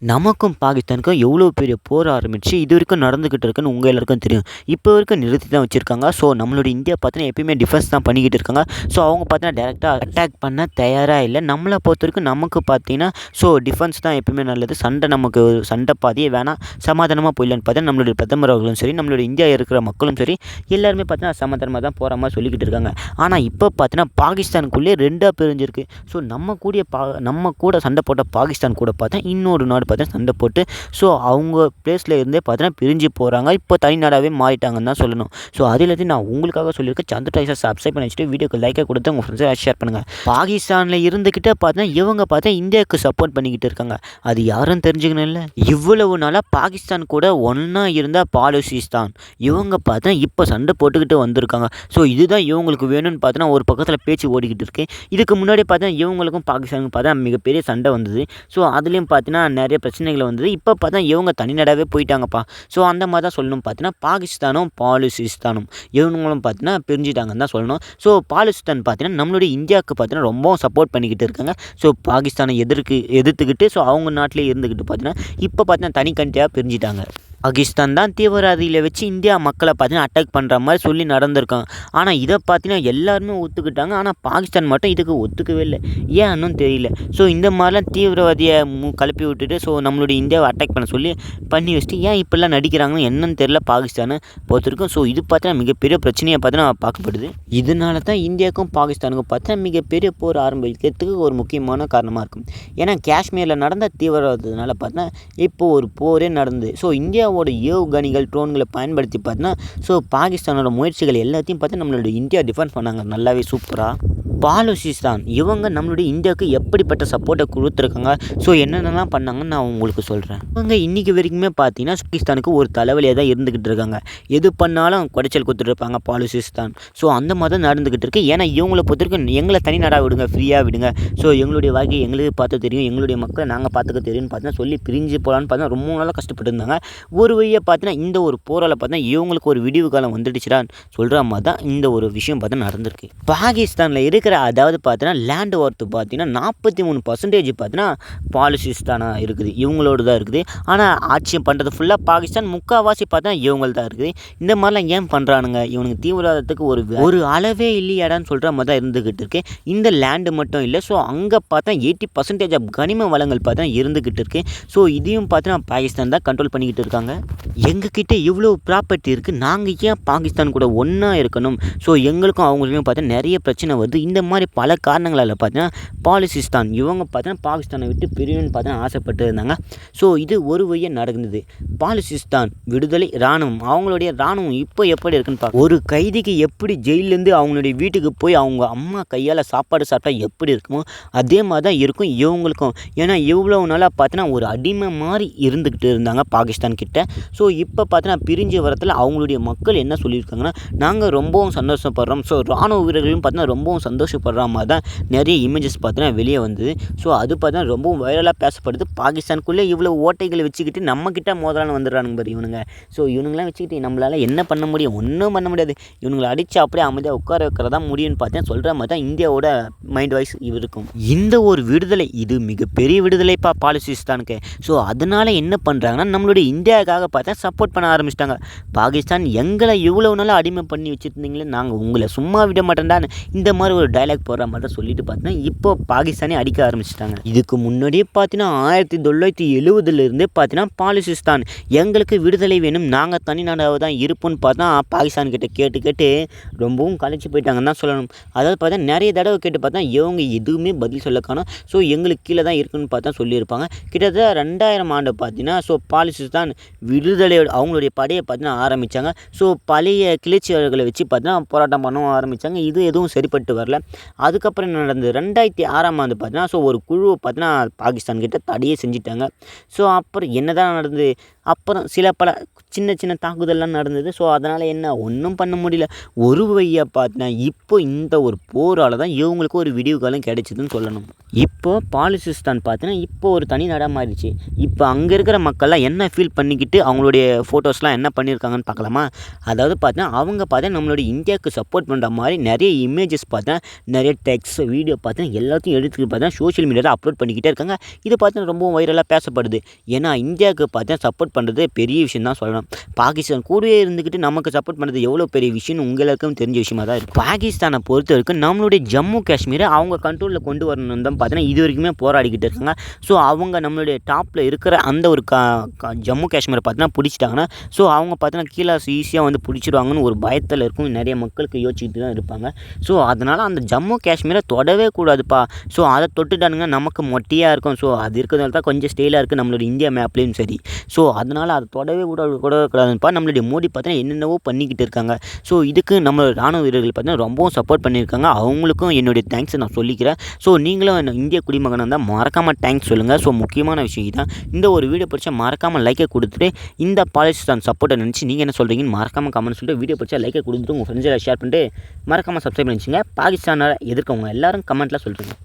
நமக்கும் பாகிஸ்தானுக்கும் எவ்வளோ பெரிய போர் ஆரம்பிச்சு இது வரைக்கும் நடந்துக்கிட்டு இருக்குன்னு உங்கள் எல்லாருக்கும் தெரியும். இப்போ வரைக்கும் நிறுத்தி தான் வச்சுருக்காங்க. ஸோ நம்மளுடைய இந்தியா பார்த்தீங்கன்னா எப்பயுமே டிஃபென்ஸ் தான் பண்ணிக்கிட்டு இருக்காங்க. ஸோ அவங்க பார்த்தீங்கன்னா டேரெக்டாக அட்டாக் பண்ண தயாராக இல்லை. நம்மளை பொறுத்த வரைக்கும் நமக்கு பார்த்தீங்கன்னா டிஃபென்ஸ் தான் எப்பயுமே நல்லது. சண்டை பாதியே வேணாம், சமாதானமாக போயிடலான்னு பார்த்தீங்கன்னா நம்மளுடைய பிரதமர் அவர்களும் சரி, நம்மளுடைய இந்தியா இருக்கிற மக்களும் சரி, எல்லாருமே பார்த்தீங்கன்னா சமாதானமாக தான் போகிற மாதிரி சொல்லிக்கிட்டு இருக்காங்க. ஆனால் இப்போ பார்த்தீங்கன்னா பாகிஸ்தானுக்குள்ளேயே ரெண்டாக பிரிஞ்சிருக்கு. ஸோ நம்ம கூட சண்டை போட்ட பாகிஸ்தான் கூட பார்த்தா இன்னொரு நாடு பார்த்தீங்கன்னா சண்டை போட்டு அவங்க பிளேஸில் இருந்தே பார்த்தீங்கன்னா பிரிஞ்சு போகிறாங்க. இப்போ தனி நாடாகவே மாறிட்டாங்கன்னு தான் சொல்லணும். ஸோ அது எல்லாத்தையும் நான் உங்களுக்காக சொல்லியிருக்கேன். சந்திர டைஸை சப்ஸ்கிரைப் பண்ணி வச்சுட்டு வீடியோக்கு லைக்கை கொடுத்து உங்கள் ஃப்ரெண்ட்ஸை ஷேர் பண்ணுங்கள். பாகிஸ்தானில் இருந்துக்கிட்டே பார்த்தீங்கன்னா இவங்க பார்த்தா இந்தியாவுக்கு சப்போர்ட் பண்ணிக்கிட்டு இருக்காங்க. அது யாரும் தெரிஞ்சுக்கணும் இல்லை. இவ்வளவு நாளாக பாகிஸ்தான் கூட ஒன்றா இருந்த பாலுசிஸ்தான் இவங்க பார்த்தா இப்போ சண்டை போட்டுக்கிட்டு வந்திருக்காங்க. ஸோ இதுதான் இவங்களுக்கு வேணும்னு பார்த்தீங்கன்னா ஒரு பக்கத்தில் பேச்சு ஓடிக்கிட்டு இருக்கு. இதுக்கு முன்னாடி பார்த்தா இவங்களுக்கும் பாகிஸ்தானுக்கும் பார்த்தா மிகப்பெரிய சண்டை வந்தது. ஸோ அதுலேயும் பார்த்தீங்கன்னா நிறைய பிரச்சனைகள் வந்தது. இப்போ பார்த்தா இவங்க தனிநாடாகவே போயிட்டாங்கப்பா. ஸோ அந்த மாதிரி தான் சொல்லணும். பார்த்தீங்கன்னா பாகிஸ்தானும் பாலுசிஸ்தானும் இவங்களும் பார்த்தீங்கன்னா பிரிஞ்சுட்டாங்கன்னு தான் சொல்லணும். ஸோ பாலுசிஸ்தான் பார்த்தீங்கன்னா நம்மளுடைய இந்தியாவுக்கு பார்த்தீங்கன்னா ரொம்பவும் சப்போர்ட் பண்ணிக்கிட்டு இருக்காங்க. ஸோ பாகிஸ்தானை எதிர்த்துக்கிட்டு அவங்க நாட்டிலே இருந்துக்கிட்டு பார்த்தீங்கன்னா இப்போ பார்த்தீங்கன்னா தனி கண்ட்ரியாக பிரிஞ்சுட்டாங்க. பாகிஸ்தான் தான் தீவிரவாதிகளை வச்சு இந்தியா மக்களை பார்த்தீங்கன்னா அட்டாக் பண்ணுற மாதிரி சொல்லி நடந்திருக்காங்க. ஆனால் இதை பார்த்தீங்கன்னா எல்லாருமே ஒத்துக்கிட்டாங்க. ஆனால் பாகிஸ்தான் மட்டும் இதுக்கு ஒத்துக்கவே இல்லை. ஏன்னு தெரியல. ஸோ இந்த மாதிரிலாம் தீவிரவாதியை கிளப்பி விட்டுட்டு நம்மளுடைய இந்தியாவை அட்டாக் பண்ணி வச்சுட்டு ஏன் இப்படிலாம் நடிக்கிறாங்கன்னு என்னன்னு தெரியல பாகிஸ்தானை பொறுத்திருக்கும். ஸோ இது பார்த்தீங்கன்னா மிகப்பெரிய பிரச்சனையை பார்த்தீங்கன்னா பார்க்கப்படுது. இதனால தான் இந்தியாவுக்கும் பாகிஸ்தானுக்கும் பார்த்தீங்கன்னா மிகப்பெரிய போர் ஆரம்பிக்கிறதுக்கு ஒரு முக்கியமான காரணமாக இருக்கும். ஏன்னா காஷ்மீரில் நடந்த தீவிரவாதத்தினால பார்த்தீங்கன்னா இப்போது ஒரு போரே நடந்தது. ஸோ இந்தியாவோட ஏவுகணைகள் ட்ரோன்களை பயன்படுத்தி பார்த்தீங்கன்னா பாகிஸ்தானோட முயற்சிகள் எல்லாத்தையும் பார்த்து நம்மளோட இந்தியா டிஃபெண்ட் பண்ணாங்க நல்லாவே சூப்பராக. பாலுசிஸ்தான் இவங்க நம்மளுடைய இந்தியாவுக்கு எப்படிப்பட்ட சப்போர்ட்டை கொடுத்துருக்காங்க, என்னென்னலாம் பண்ணாங்கன்னு நான் உங்களுக்கு சொல்கிறேன். இவங்க இன்றைக்கி வரைக்குமே பார்த்தீங்கன்னா பாகிஸ்தானுக்கு ஒரு தலைவலியாக தான் இருந்துக்கிட்டு இருக்காங்க. எது பண்ணாலும் குடைச்சல் கொடுத்துட்ருப்பாங்க பாலுசிஸ்தான். அந்த மாதிரி தான் நடந்துக்கிட்டு இருக்கு. ஏன்னா இவங்களை பொறுத்தவரைக்கும் எங்களை தனி நாடாக விடுங்க, ஃப்ரீயாக விடுங்க, எங்களுடைய வாழ்க்கையை எங்களுக்கு பார்த்து தெரியும், எங்களுடைய மக்களை நாங்கள் பார்த்துக்க தெரியும்னு பார்த்தீங்கன்னா சொல்லி பிரிஞ்சு போகலான்னு பார்த்தா ரொம்ப நாளாக கஷ்டப்பட்டு இருந்தாங்க. ஒரு வழியாக பார்த்தீங்கன்னா இந்த ஒரு போரால் பார்த்தா இவங்களுக்கு ஒரு விடிவு காலம் வந்துடுச்சுடான்னு சொல்கிற மாதிரி தான் இந்த ஒரு விஷயம் பார்த்தா நடந்திருக்கு. பாகிஸ்தானில் இருக்கிற அதாவது பார்த்தீங்கன்னா லேண்ட் ஒர்த்து பார்த்தீங்கன்னா 43% பார்த்தீங்கன்னா பாலுசிஸ்தானாக இருக்குது, இவங்களோடு தான் இருக்குது. ஆனால் ஆட்சியம் பண்ணுறது ஃபுல்லாக பாகிஸ்தான், முக்கால்வாசி பார்த்தா இவங்கள் தான் இருக்குது. இந்த மாதிரிலாம் ஏன் பண்ணுறானுங்க இவனுக்கு? தீவிரவாதத்துக்கு ஒரு அளவே இல்லையாடான்னு சொல்கிற மாதிரி தான் இருந்துக்கிட்டு இருக்கு. இந்த லேண்டு மட்டும் இல்லை, அங்கே பார்த்தா 80% ஆஃப் கனிம வளங்கள் பார்த்தா இருந்துக்கிட்டு இருக்கு. இதையும் பார்த்தீங்கன்னா பாகிஸ்தான் தான் கண்ட்ரோல் பண்ணிக்கிட்டு இருக்காங்க. எங்ககிட்ட இவ்வளோ ப்ராப்பர்ட்டி இருக்குது, நாங்கள் ஏன் பாகிஸ்தான் கூட ஒன்றா இருக்கணும்? எங்களுக்கும் அவங்களுக்கும் பார்த்தா நிறைய பிரச்சனை வருது. இந்த மாதிரி பல காரணங்களால் பார்த்தீங்கன்னா பாலுசிஸ்தான் இவங்க பார்த்தீங்கன்னா பாகிஸ்தானை விட்டு பிரியணும்னு பார்த்தீங்கன்னா ஆசைப்பட்டு இருந்தாங்க. இது ஒரு வழியாக நடந்தது. பாலுசிஸ்தான் விடுதலை இராணுவம், அவங்களுடைய இராணுவம் இப்போ எப்படி இருக்குன்னு பார்க்க, ஒரு கைதிக்கு எப்படி ஜெயிலேருந்து அவங்களுடைய வீட்டுக்கு போய் அவங்க அம்மா கையால் சாப்பாடு சாப்பிட்டா எப்படி இருக்குமோ அதே மாதிரி தான் இருக்கும் இவங்களுக்கும். ஏன்னா இவ்வளோ நாளாக பார்த்தீங்கன்னா ஒரு அடிமை மாதிரி இருந்துக்கிட்டு இருந்தாங்க பாகிஸ்தான் கிட்ட. இப்போ பார்த்தீங்கன்னா பிரிஞ்சு வரத்தில் அவங்களுடைய மக்கள் என்ன சொல்லியிருக்காங்கன்னா, நாங்கள் ரொம்பவும் சந்தோஷப்படுறோம். இராணுவ வீரர்களும் பார்த்தீங்கன்னா ரொம்பவும் சந்தோஷப்படுற மாதிரி தான் நிறைய இமேஜஸ் பார்த்தீங்கன்னா வெளியே வந்தது. அது பார்த்தீங்கன்னா ரொம்பவும் வைரலாக பேசப்படுது. பாகிஸ்தானுக்குள்ளே இவ்வளோ ஓட்டைகளை வச்சுக்கிட்டு நம்மக்கிட்ட மோதலான்னு வந்துடுறானுங்க பாரு இவனுங்க. இவனுங்களாம் வச்சுக்கிட்டு நம்மளால் என்ன பண்ண முடியும்? ஒன்றும் பண்ண முடியாது. இவனுங்களை அடித்து அப்படியே அமைதியாக உட்கார வைக்கிறதா முடியும்னு பார்த்தீங்கன்னா சொல்கிற மாதிரி தான் இந்தியாவோட மைண்ட் வாய்ஸ் இருக்கும். இந்த ஒரு விடுதலை இது மிகப்பெரிய விடுதலைப்பா பாலுசிஸ்தானுக்கு. அதனால் என்ன பண்ணுறாங்கன்னா நம்மளுடைய இந்தியாவுக்காக பார்த்தா சப்போர்ட் பண்ண ஆரம்பிச்சிட்டாங்க. பாகிஸ்தான் எங்களை இவ்வளோ நாளாக அடிமை பண்ணி வச்சுருந்தீங்களே, நாங்கள் உங்களை சும்மா விட மாட்டேன்டான்னு இந்த மாதிரி ஒரு டைலாக் போடுற மாதிரி தான் சொல்லிட்டு பார்த்தீங்கன்னா இப்போ பாகிஸ்தானே அடிக்க ஆரம்பிச்சிட்டாங்க. இதுக்கு முன்னாடியே பார்த்தீங்கன்னா 1970 பார்த்தீங்கன்னா பாலுசிஸ்தான் எங்களுக்கு விடுதலை வேணும், நாங்கள் தனி நாடாக தான் இருப்போம்னு பார்த்தா பாகிஸ்தான் கிட்ட கேட்டு ரொம்பவும் கலைச்சி போயிட்டாங்கன்னு தான் சொல்லணும். அதாவது பார்த்தா நிறைய தடவை கேட்டு பார்த்தா இவங்க எதுவுமே பதில் சொல்ல காணோம். எங்களுக்கு கீழே தான் இருக்குன்னு பார்த்தா சொல்லியிருப்பாங்க. கிட்டத்தட்ட 2000 ஆண்டு பார்த்தீங்கன்னா பாலுசிஸ்தான் விடுதலையோட அவங்களுடைய படையை பார்த்தீங்கன்னா ஆரம்பித்தாங்க. பழைய கிளர்ச்சியாளர்களை வச்சு பார்த்தீங்கன்னா போராட்டம் பண்ணவும் ஆரம்பித்தாங்க. இது எதுவும் சரிப்பட்டு வரல. அதுக்கப்புறம் என்ன நடந்தது? 2006 ஆண்டு பார்த்தீங்கன்னா ஒரு குழுவை பார்த்தீங்கன்னா பாகிஸ்தான் கிட்ட தடையே செஞ்சுட்டாங்க. அப்புறம் என்ன தான் நடந்தது? அப்புறம் பல சின்ன சின்ன தாக்குதல்லாம் நடந்தது. ஸோ அதனால் என்ன ஒன்றும் பண்ண முடியல. ஒரு வழியா பார்த்தீங்கன்னா இப்போ இந்த ஒரு போரால் தான் இவங்களுக்கு ஒரு விடிவு காலம் கிடைச்சதுன்னு சொல்லணும். இப்போ பாலிசிஸ்தான் பார்த்தீங்கன்னா இப்போ ஒரு தனி நாடாக மாறிடுச்சு. இப்போ அங்கே இருக்கிற மக்கள்லாம் என்ன ஃபீல் பண்ணிக்கிட்டு அவங்களுடைய ஃபோட்டோஸ்லாம் என்ன பண்ணியிருக்காங்கன்னு பார்க்கலாமா? அதாவது பார்த்தீங்கன்னா அவங்க பார்த்தீங்கன்னா நம்மளுடைய இந்தியாவுக்கு சப்போர்ட் பண்ணுற மாதிரி நிறைய இமேஜஸ் பார்த்தீங்கன்னா நிறைய டெக்ஸ்ட் வீடியோ பார்த்தீங்கன்னா எல்லாத்தையும் எடுத்துக்கிட்டு பார்த்தீங்கன்னா சோஷியல் மீடியாவில் அப்லோட் பண்ணிக்கிட்டே இருக்காங்க. இது பார்த்தீங்கன்னா ரொம்ப வைரலாக பேசப்படுது. ஏன்னா இந்தியாவுக்கு பார்த்தீங்கன்னா சப்போர்ட் பண்ணுறது பெரிய விஷயம் தான் சொல்லணும். பாகிஸ்தான் கூடவே இருந்துக்கிட்டு நமக்கு சப்போர்ட் பண்ணுறது எவ்வளோ பெரிய விஷயம்னு உங்களுக்கும் தெரிஞ்ச விஷயமா தான் இருக்குது. பாகிஸ்தானை பொறுத்த வரைக்கும் நம்மளுடைய ஜம்மு காஷ்மீரை அவங்க கண்ட்ரோலில் கொண்டு வரணும் தான் பார்த்தீங்கன்னா இது வரைக்குமே போராடிக்கிட்டு இருக்காங்க. ஸோ அவங்க நம்மளுடைய டாப்பில் இருக்கிற அந்த ஒரு ஜம்மு காஷ்மீரை பார்த்தீங்கன்னா பிடிச்சிட்டாங்கன்னா ஸோ அவங்க பார்த்தீங்கன்னா கீழே ஈஸியாக வந்து பிடிச்சிடுவாங்கன்னு ஒரு பயத்தில் இருக்கும். நிறைய மக்களுக்கு யோசிச்சுட்டு தான் இருப்பாங்க. ஸோ அதனால் அந்த ஜம்மு காஷ்மீரை தொடவே கூடாதுப்பா. ஸோ அதை தொட்டுட்டானுங்க நமக்கு மொட்டையாக இருக்கும். ஸோ அது இருக்கிறதால தான் கொஞ்சம் ஸ்டைலாக இருக்குது நம்மளுடைய இந்தியா மேப்லேயும் சரி. ஸோ அதனால் அதை தொடவே கூடாதுப்பா. நம்மளுடைய மோடி பார்த்தீங்கன்னா என்னென்னவோ பண்ணிக்கிட்டு இருக்காங்க. ஸோ இதுக்கு நம்ம ராணுவ வீரர்கள் பார்த்தீங்கன்னா ரொம்பவும் சப்போர்ட் பண்ணியிருக்காங்க. அவங்களுக்கும் என்னுடைய தேங்க்ஸை நான் சொல்லிக்கிறேன். ஸோ நீங்களும் இந்திய குடிமகனாக இருந்தால் மறக்காமல் தேங்க்ஸ் சொல்லுங்கள். ஸோ முக்கியமான விஷயம் தான் இந்த ஒரு வீடியோ பிடிச்சா மறக்காமல் லைக்கை கொடுத்துட்டு இந்த பாலிஸ்தான் சப்போர்ட்டை நினச்சி நீங்கள் என்ன சொல்கிறீங்கன்னு மறக்காமல் கமெண்ட் சொல்லிட்டு வீடியோ பிடிச்சா லைக்கை கொடுத்துட்டு உங்கள் ஃப்ரெண்ட்ஸில் ஷேர் பண்ணிட்டு மறக்காமல் சப்ஸ்கிரைப் பண்ணிச்சுங்க. பாகிஸ்தானை எதிர்க்கவங்க எல்லாரும் கமெண்ட்டில் சொல்கிறீங்க.